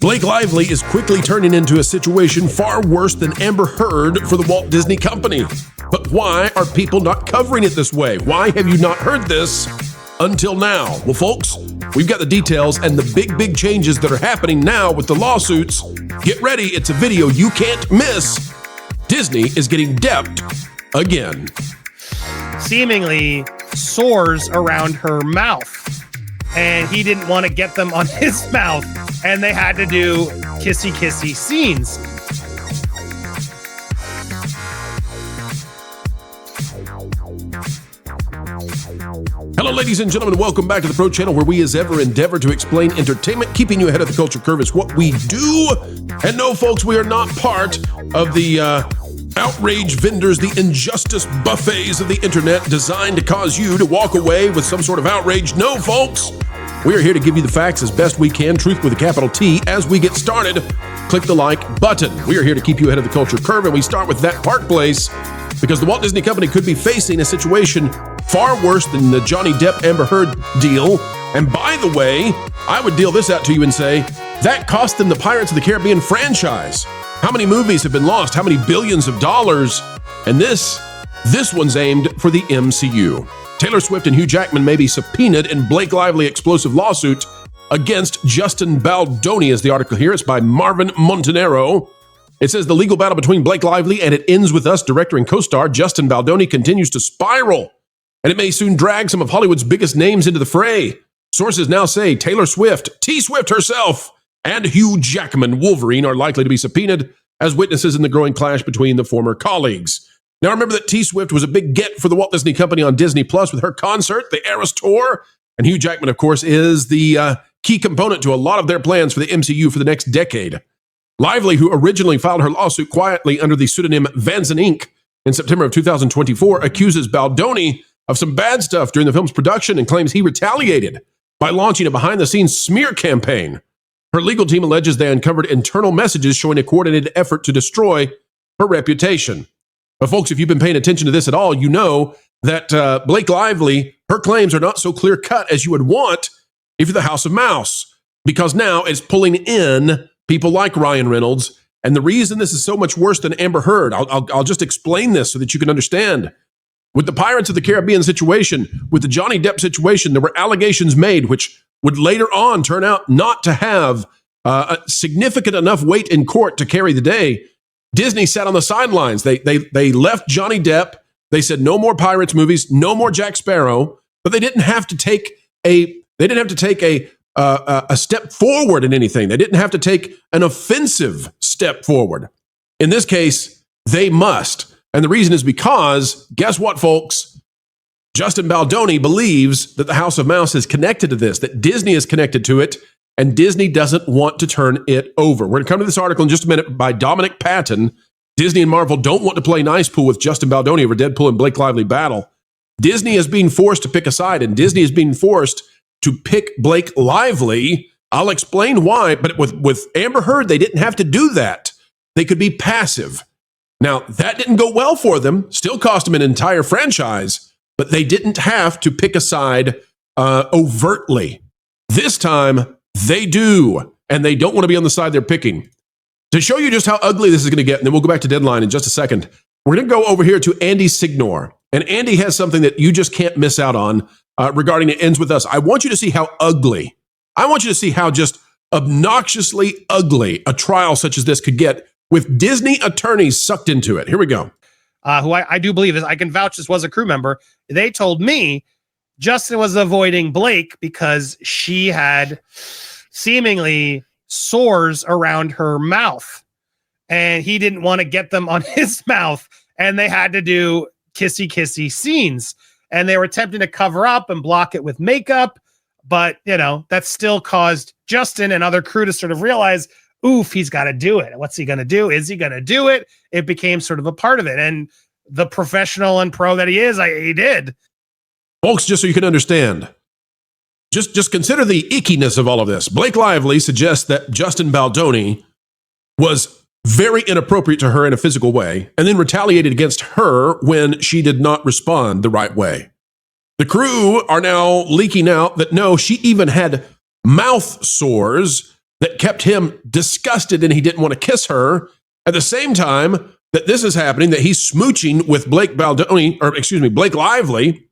Blake Lively is quickly turning into a situation far worse than Amber Heard for the Walt Disney Company. But why are people not covering it this way? Why have you not heard this until now? Well, folks, we've got the details and the big changes that are happening now with the lawsuits. Get ready, it's a video you can't miss. Disney is getting depped again. Seemingly sores around her mouth, and he didn't want to get them on his mouth, and they had to do kissy scenes. Hello, ladies and gentlemen. Welcome back to the Pro Channel, where we as ever endeavor to explain entertainment. Keeping you ahead of the culture curve is what we do. And no, folks, we are not part of the outrage vendors, the injustice buffets of the internet designed to cause you to walk away with some sort of outrage. No, folks, we are here to give you the facts as best we can, truth with a capital T. As we get started, click the like button. We are here to keep you ahead of the culture curve, and we start with that Park Place because the Walt Disney Company could be facing a situation far worse than the Johnny Depp Amber Heard deal. And by the way, I would deal this out to you and say that cost them the Pirates of the Caribbean franchise. How many movies have been lost? How many billions of dollars? And this one's aimed for the MCU. Taylor Swift and Hugh Jackman may be subpoenaed in Blake Lively explosive lawsuit against Justin Baldoni, as the article here. It's by Marvin Montanero. It says the legal battle between Blake Lively and It Ends With Us director and co-star Justin Baldoni continues to spiral, and it may soon drag some of Hollywood's biggest names into the fray. Sources now say Taylor Swift, T. Swift herself, and Hugh Jackman, Wolverine, are likely to be subpoenaed as witnesses in the growing clash between the former colleagues. Now, remember that T. Swift was a big get for the Walt Disney Company on Disney Plus with her concert, the Eras Tour, and Hugh Jackman, of course, is the key component to a lot of their plans for the MCU for the next decade. Lively, who originally filed her lawsuit quietly under the pseudonym Vanzin Inc. in September of 2024, accuses Baldoni of some bad stuff during the film's production and claims he retaliated by launching a behind-the-scenes smear campaign. Her legal team alleges they uncovered internal messages showing a coordinated effort to destroy her reputation. But folks, if you've been paying attention to this at all, you know that Blake Lively, her claims are not so clear-cut as you would want if you're the House of Mouse, because now it's pulling in people like Ryan Reynolds. And the reason this is so much worse than Amber Heard, I'll just explain this so that you can understand. With the Pirates of the Caribbean situation, with the Johnny Depp situation, there were allegations made which would later on turn out not to have a significant enough weight in court to carry the day. Disney sat on the sidelines. They left Johnny Depp. They said no more Pirates movies, no more Jack Sparrow, but they didn't have to take a step forward in anything. They didn't have to take an offensive step forward. In this case, they must. And the reason is because, guess what, folks? Justin Baldoni believes that the House of Mouse is connected to this, that Disney is connected to it, and Disney doesn't want to turn it over. We're going to come to this article in just a minute by Dominic Patton. Disney and Marvel don't want to play Nicepool with Justin Baldoni over Deadpool and Blake Lively battle. Disney is being forced to pick a side, and Disney is being forced to pick Blake Lively. I'll explain why, but with Amber Heard, they didn't have to do that. They could be passive. Now, that didn't go well for them, still cost them an entire franchise, but they didn't have to pick a side overtly. This time, they do, and they don't want to be on the side they're picking. To show you just how ugly this is going to get, and then we'll go back to Deadline in just a second, we're going to go over here to Andy Signore, and Andy has something that you just can't miss out on regarding It Ends With Us. I want you to see how ugly, I want you to see how just obnoxiously ugly a trial such as this could get with Disney attorneys sucked into it. Here we go. Who I do believe is, I can vouch this was a crew member. They told me Justin was avoiding Blake because she had seemingly sores around her mouth, and he didn't want to get them on his mouth, and they had to do kissy scenes, and they were attempting to cover up and block it with makeup. But, you know, that still caused Justin and other crew to sort of realize, oof, he's got to do it. What's he going to do? Is he going to do it? It became sort of a part of it. And the professional and pro that he is, he did. Folks, just so you can understand, just consider the ickiness of all of this. Blake Lively suggests that Justin Baldoni was very inappropriate to her in a physical way and then retaliated against her when she did not respond the right way. The crew are now leaking out that no, she even had mouth sores that kept him disgusted and he didn't want to kiss her. At the same time that this is happening, that he's smooching with Blake Lively,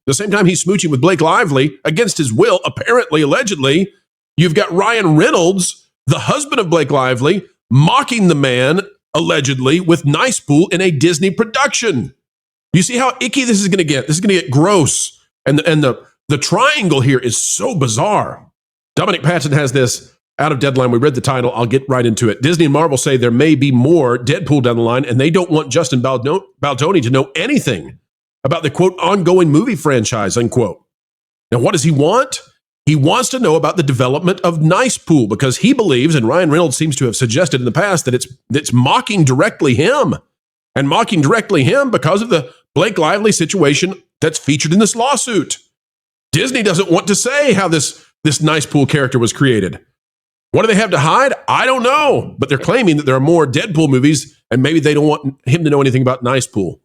the same time he's smooching with Blake Lively against his will, apparently, allegedly, you've got Ryan Reynolds, the husband of Blake Lively, mocking the man, allegedly, with Nicepool in a Disney production. You see how icky this is going to get? This is going to get gross. And the triangle here is so bizarre. Dominic Patton has this out of Deadline. We read the title. I'll get right into it. Disney and Marvel say there may be more Deadpool down the line, and they don't want Justin Baldoni to know anything about the, quote, ongoing movie franchise, unquote. Now, what does he want? He wants to know about the development of Nicepool because he believes, and Ryan Reynolds seems to have suggested in the past, that it's mocking directly him, and mocking directly him because of the Blake Lively situation that's featured in this lawsuit. Disney doesn't want to say how this Nicepool character was created. What do they have to hide? I don't know, but they're claiming that there are more Deadpool movies, and maybe they don't want him to know anything about Nicepool.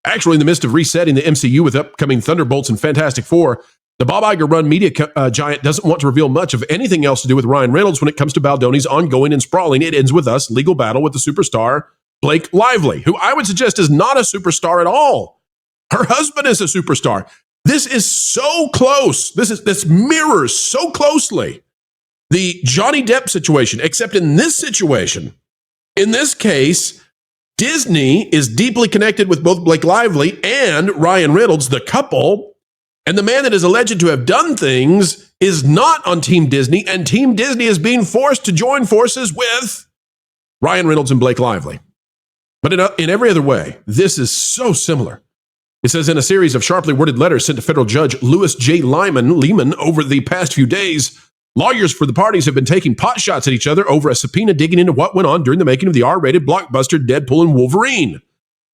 Actually, in the midst of resetting the MCU with upcoming Thunderbolts and Fantastic Four, the Bob Iger-run media giant doesn't want to reveal much of anything else to do with Ryan Reynolds when it comes to Baldoni's ongoing and sprawling It Ends With Us legal battle with the superstar Blake Lively, who I would suggest is not a superstar at all. Her husband is a superstar. This is so close. This mirrors so closely the Johnny Depp situation, except in this situation, in this case, Disney is deeply connected with both Blake Lively and Ryan Reynolds, the couple, and the man that is alleged to have done things is not on Team Disney, and Team Disney is being forced to join forces with Ryan Reynolds and Blake Lively. But in every other way, this is so similar. It says in a series of sharply worded letters sent to federal judge Louis J. Lehman over the past few days, lawyers for the parties have been taking pot shots at each other over a subpoena digging into what went on during the making of the R-rated blockbuster Deadpool and Wolverine.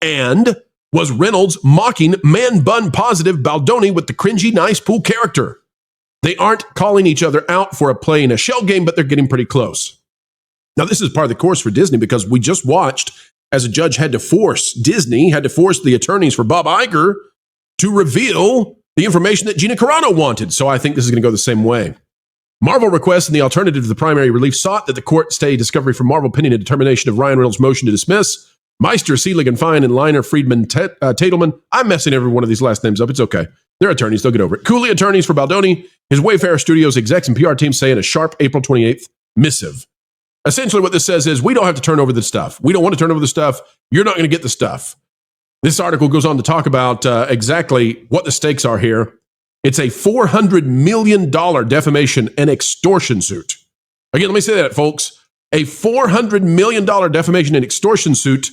And was Reynolds mocking man-bun positive Baldoni with the cringy Nicepool character? They aren't calling each other out for playing a shell game, but they're getting pretty close. Now, this is part of the course for Disney because we just watched as a judge had to force the attorneys for Bob Iger to reveal the information that Gina Carano wanted. So I think this is going to go the same way. Marvel requests in the alternative to the primary relief sought that the court stay discovery from Marvel pending a determination of Ryan Reynolds' motion to dismiss. Meister, Seelig and Fine, and Liner, Friedman, Tatelman. I'm messing every one of these last names up. It's okay. They're attorneys. They'll get over it. Cooley attorneys for Baldoni. His Wayfarer Studios execs and PR team say in a sharp April 28th missive. Essentially what this says is we don't have to turn over the stuff. We don't want to turn over the stuff. You're not going to get the stuff. This article goes on to talk about exactly what the stakes are here. It's a $400 million defamation and extortion suit. Again, let me say that, folks. A $400 million defamation and extortion suit.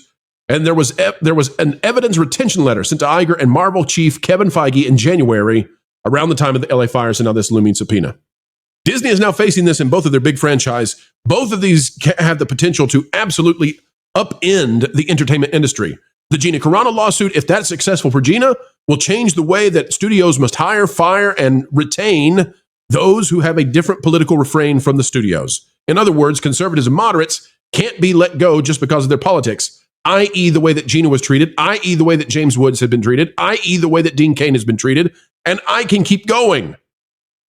And there was an evidence retention letter sent to Iger and Marvel chief Kevin Feige in January, around the time of the LA fires and now this looming subpoena. Disney is now facing this in both of their big franchise. Both of these have the potential to absolutely upend the entertainment industry. The Gina Carano lawsuit, if that's successful for Gina, will change the way that studios must hire, fire, and retain those who have a different political refrain from the studios. In other words, conservatives and moderates can't be let go just because of their politics, i.e. the way that Gina was treated, i.e. the way that James Woods had been treated, i.e. the way that Dean Kane has been treated, and I can keep going.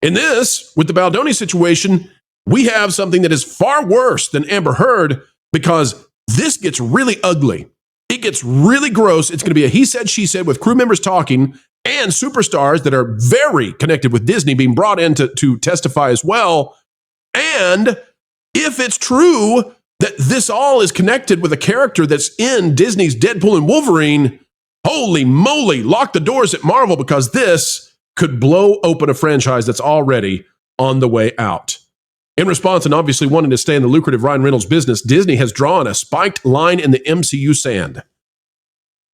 In this, with the Baldoni situation, we have something that is far worse than Amber Heard because this gets really ugly. It gets really gross. It's going to be a he said, she said with crew members talking and superstars that are very connected with Disney being brought in to testify as well. And if it's true that this all is connected with a character that's in Disney's Deadpool and Wolverine, holy moly, lock the doors at Marvel because this could blow open a franchise that's already on the way out. In response, and obviously wanting to stay in the lucrative Ryan Reynolds business, Disney has drawn a spiked line in the MCU sand.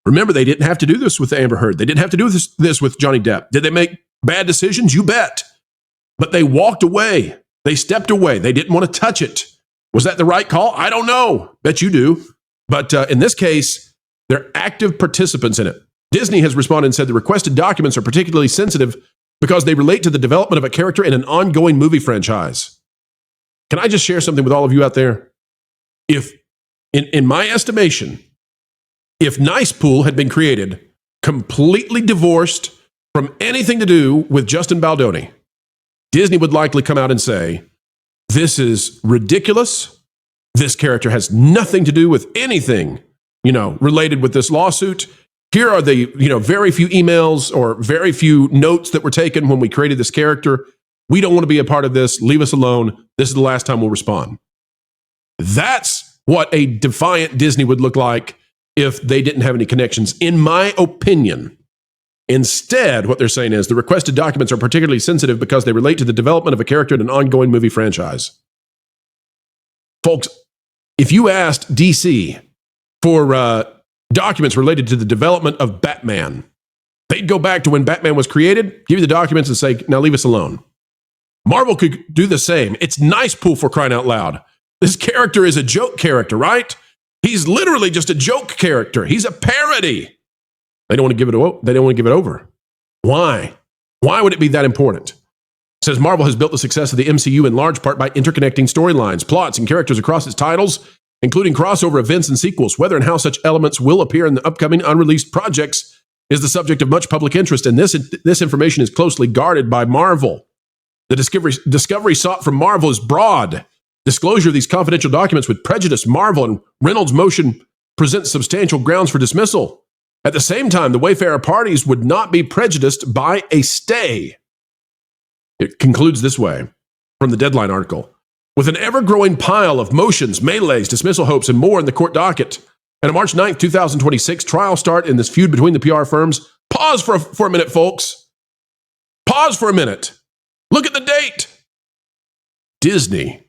Remember, they didn't have to do this with Amber Heard. They didn't have to do this with Johnny Depp. Did they make bad decisions? You bet. But they walked away. They stepped away. They didn't want to touch it. Was that the right call? I don't know. Bet you do. But in this case, they're active participants in it. Disney has responded and said the requested documents are particularly sensitive because they relate to the development of a character in an ongoing movie franchise. Can I just share something with all of you out there? If, in my estimation, if Nicepool had been created completely divorced from anything to do with Justin Baldoni, Disney would likely come out and say, This is ridiculous. This character has nothing to do with anything, related with this lawsuit. Here are the, very few emails or very few notes that were taken when we created this character. We don't want to be a part of this. Leave us alone. This is the last time we'll respond. That's what a defiant Disney would look like if they didn't have any connections, in my opinion. Instead, what they're saying is the requested documents are particularly sensitive because they relate to the development of a character in an ongoing movie franchise. Folks, if you asked DC for documents related to the development of Batman, they'd go back to when Batman was created, give you the documents and say, now leave us alone. Marvel could do the same. It's Nicepool, for crying out loud. This character is a joke character, right? He's literally just a joke character. He's a parody. They don't want to give it over. Why? Why would it be that important? It says Marvel has built the success of the MCU in large part by interconnecting storylines, plots, and characters across its titles, including crossover events and sequels. Whether and how such elements will appear in the upcoming unreleased projects is the subject of much public interest, and this information is closely guarded by Marvel. The discovery sought from Marvel is broad. Disclosure of these confidential documents would prejudice Marvel, and Reynolds' motion presents substantial grounds for dismissal. At the same time, the Wayfarer parties would not be prejudiced by a stay. It concludes this way from the Deadline article. With an ever-growing pile of motions, melees, dismissal hopes, and more in the court docket, and a March 9th, 2026 trial start in this feud between the PR firms, pause for a minute, folks. Pause for a minute. Look at the date. Disney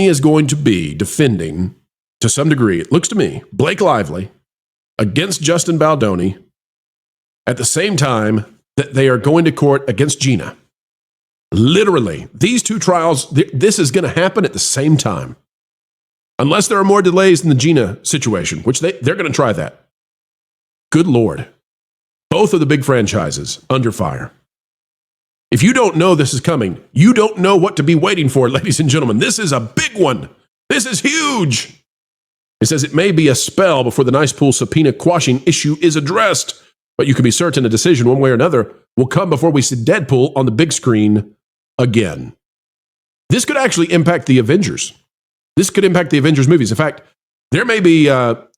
is going to be defending, to some degree, it looks to me, Blake Lively against Justin Baldoni at the same time that they are going to court against Gina. Literally, these two trials, this is going to happen at the same time. Unless there are more delays in the Gina situation, which they're going to try that. Good Lord. Both of the big franchises under fire. If you don't know this is coming, you don't know what to be waiting for, ladies and gentlemen. This is a big one. This is huge. It says it may be a spell before the Nicepool subpoena quashing issue is addressed, but you can be certain a decision one way or another will come before we see Deadpool on the big screen again. This could actually impact the Avengers. This could impact the Avengers movies. In fact, there may be a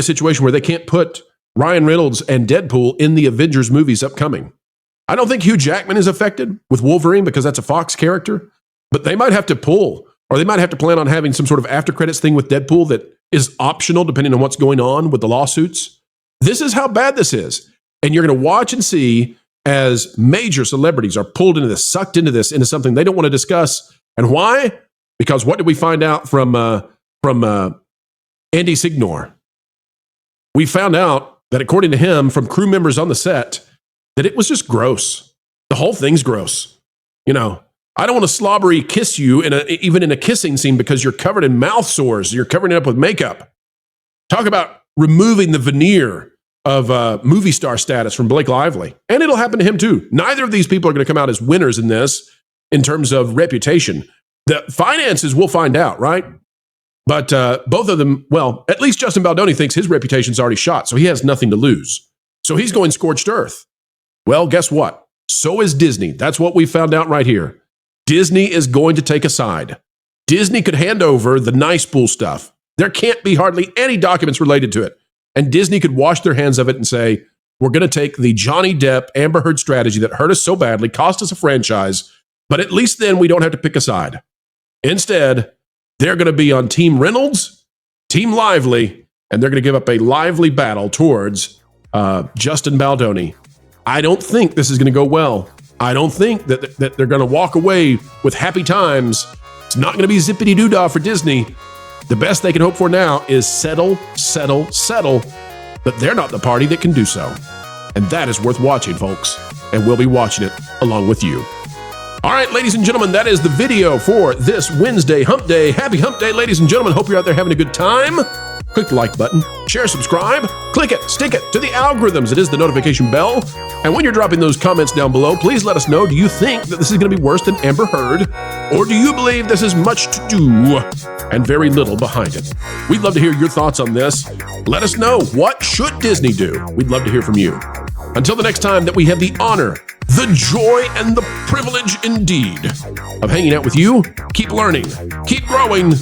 situation where they can't put Ryan Reynolds and Deadpool in the Avengers movies upcoming. I don't think Hugh Jackman is affected with Wolverine because that's a Fox character, but they might have to pull, or they might have to plan on having some sort of after credits thing with Deadpool that is optional depending on what's going on with the lawsuits. This is how bad this is. And you're going to watch and see as major celebrities are pulled into this, sucked into this, into something they don't want to discuss. And why? Because what did we find out from Andy Signore? We found out that according to him, from crew members on the set, that it was just gross. The whole thing's gross. I don't want to slobbery kiss you even in a kissing scene because you're covered in mouth sores. You're covering it up with makeup. Talk about removing the veneer of movie star status from Blake Lively. And it'll happen to him too. Neither of these people are going to come out as winners in this in terms of reputation. The finances we'll find out, right? But both of them, well, at least Justin Baldoni thinks his reputation's already shot, so he has nothing to lose. So he's going scorched earth. Well, guess what? So is Disney. That's what we found out right here. Disney is going to take a side. Disney could hand over the Nicepool stuff. There can't be hardly any documents related to it. And Disney could wash their hands of it and say, we're going to take the Johnny Depp, Amber Heard strategy that hurt us so badly, cost us a franchise, but at least then we don't have to pick a side. Instead, they're going to be on Team Reynolds, Team Lively, and they're going to give up a lively battle towards Justin Baldoni. I don't think this is going to go well. I don't think that they're going to walk away with happy times. It's not going to be zippity-doo-dah for Disney. The best they can hope for now is settle, but they're not the party that can do so. And that is worth watching, folks. And we'll be watching it along with you. All right, ladies and gentlemen, that is the video for this Wednesday Hump Day. Happy Hump Day, ladies and gentlemen. Hope you're out there having a good time. Click the like button, share, subscribe, click it, stick it to the algorithms. It is the notification bell. And when you're dropping those comments down below, please let us know, do you think that this is going to be worse than Amber Heard? Or do you believe this is much to do and very little behind it? We'd love to hear your thoughts on this. Let us know, what should Disney do? We'd love to hear from you. Until the next time that we have the honor, the joy, and the privilege indeed of hanging out with you, keep learning, keep growing,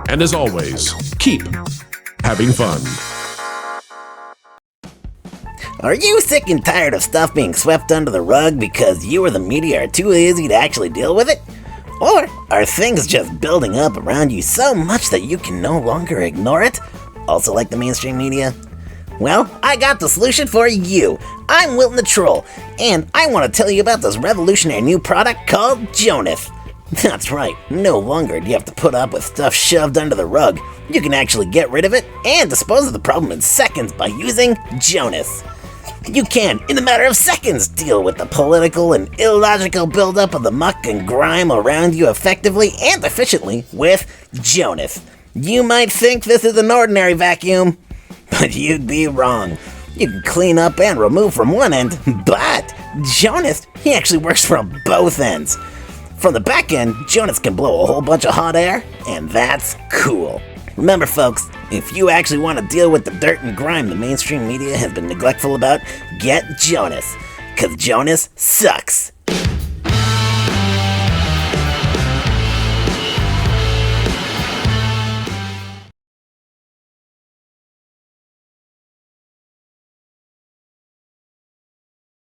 and as always, keep having fun. Are you sick and tired of stuff being swept under the rug because you or the media are too lazy to actually deal with it? Or are things just building up around you so much that you can no longer ignore it? Also like the mainstream media? Well, I got the solution for you. I'm Wilton the Troll, and I want to tell you about this revolutionary new product called Jonas. That's right, no longer do you have to put up with stuff shoved under the rug. You can actually get rid of it and dispose of the problem in seconds by using Jonas. You can, in a matter of seconds, deal with the political and illogical buildup of the muck and grime around you effectively and efficiently with Jonas. You might think this is an ordinary vacuum, but you'd be wrong. You can clean up and remove from one end, but Jonas, he actually works from both ends. From the back end, Jonas can blow a whole bunch of hot air, and that's cool. Remember folks, if you actually want to deal with the dirt and grime the mainstream media has been neglectful about, get Jonas, 'cause Jonas sucks.